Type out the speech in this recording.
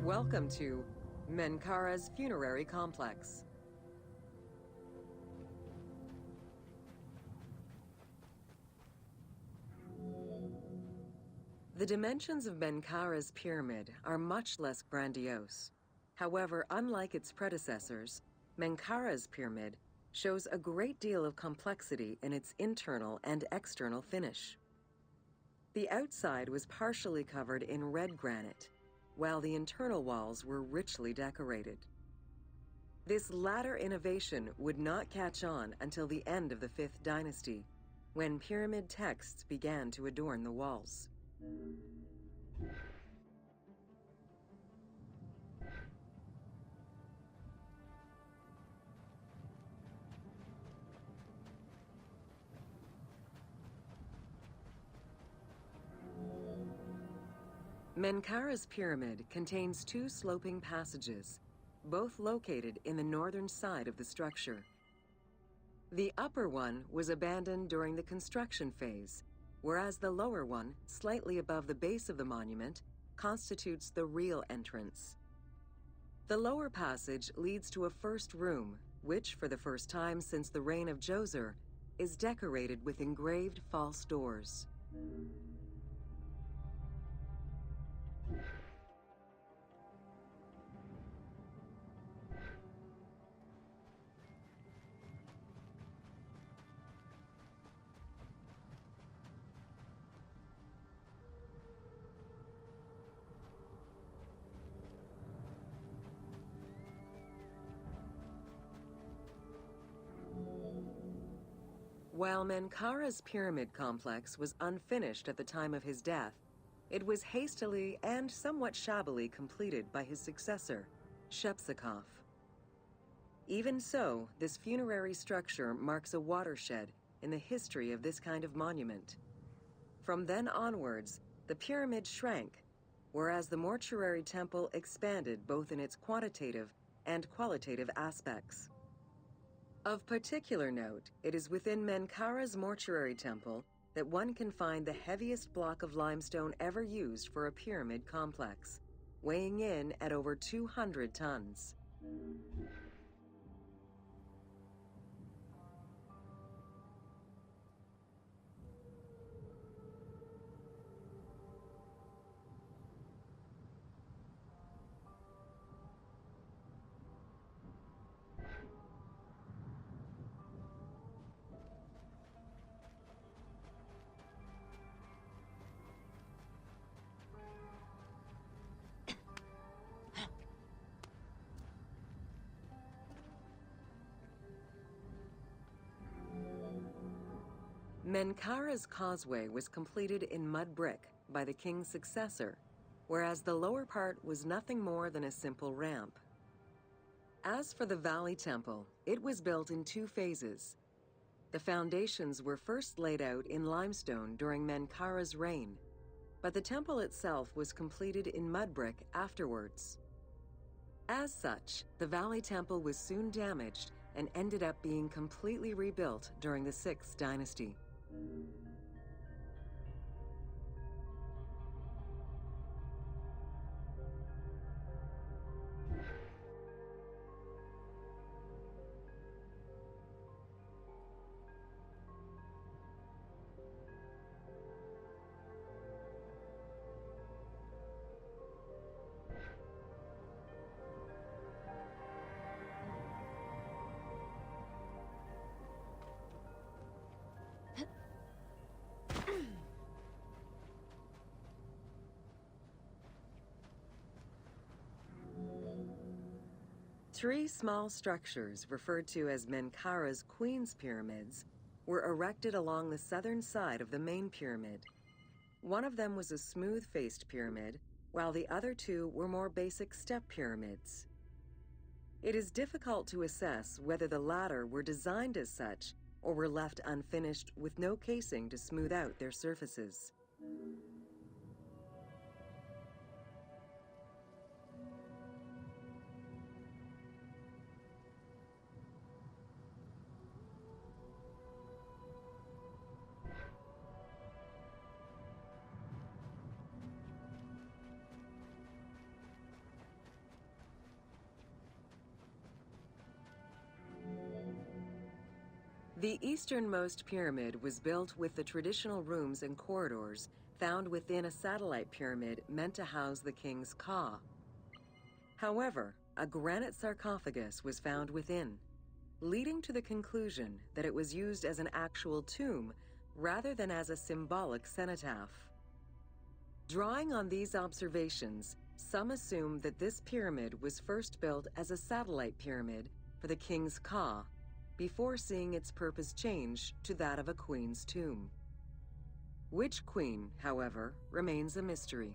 Welcome to Menkaure's Funerary Complex. The dimensions of Menkaure's pyramid are much less grandiose. However, unlike its predecessors, Menkaure's pyramid shows a great deal of complexity in its internal and external finish. The outside was partially covered in red granite, while the internal walls were richly decorated. This latter innovation would not catch on until the end of the 5th dynasty, when pyramid texts began to adorn the walls. Menkaure's pyramid contains 2 sloping passages, both located in the northern side of the structure. The upper one was abandoned during the construction phase, whereas the lower one, slightly above the base of the monument, constitutes the real entrance. The lower passage leads to a first room, which, for the first time since the reign of Djoser, is decorated with engraved false doors. While Menkaure's pyramid complex was unfinished at the time of his death, it was hastily and somewhat shabbily completed by his successor, Shepseskaf. Even so, this funerary structure marks a watershed in the history of this kind of monument. From then onwards, the pyramid shrank, whereas the mortuary temple expanded both in its quantitative and qualitative aspects. Of particular note, it is within Menkaure's mortuary temple that one can find the heaviest block of limestone ever used for a pyramid complex, weighing in at over 200 tons. Menkaure's causeway was completed in mud brick by the king's successor, whereas the lower part was nothing more than a simple ramp. As for the Valley Temple, it was built in 2 phases. The foundations were first laid out in limestone during Menkaure's reign, but the temple itself was completed in mud brick afterwards. As such, the Valley Temple was soon damaged and ended up being completely rebuilt during the 6th dynasty. Three small structures, referred to as Menkaure's Queen's Pyramids, were erected along the southern side of the main pyramid. One of them was a smooth-faced pyramid, while the other 2 were more basic step pyramids. It is difficult to assess whether the latter were designed as such or were left unfinished with no casing to smooth out their surfaces. The easternmost pyramid was built with the traditional rooms and corridors found within a satellite pyramid meant to house the king's Ka. However, a granite sarcophagus was found within, leading to the conclusion that it was used as an actual tomb rather than as a symbolic cenotaph. Drawing on these observations, some assume that this pyramid was first built as a satellite pyramid for the king's Ka, before seeing its purpose change to that of a queen's tomb. Which queen, however, remains a mystery.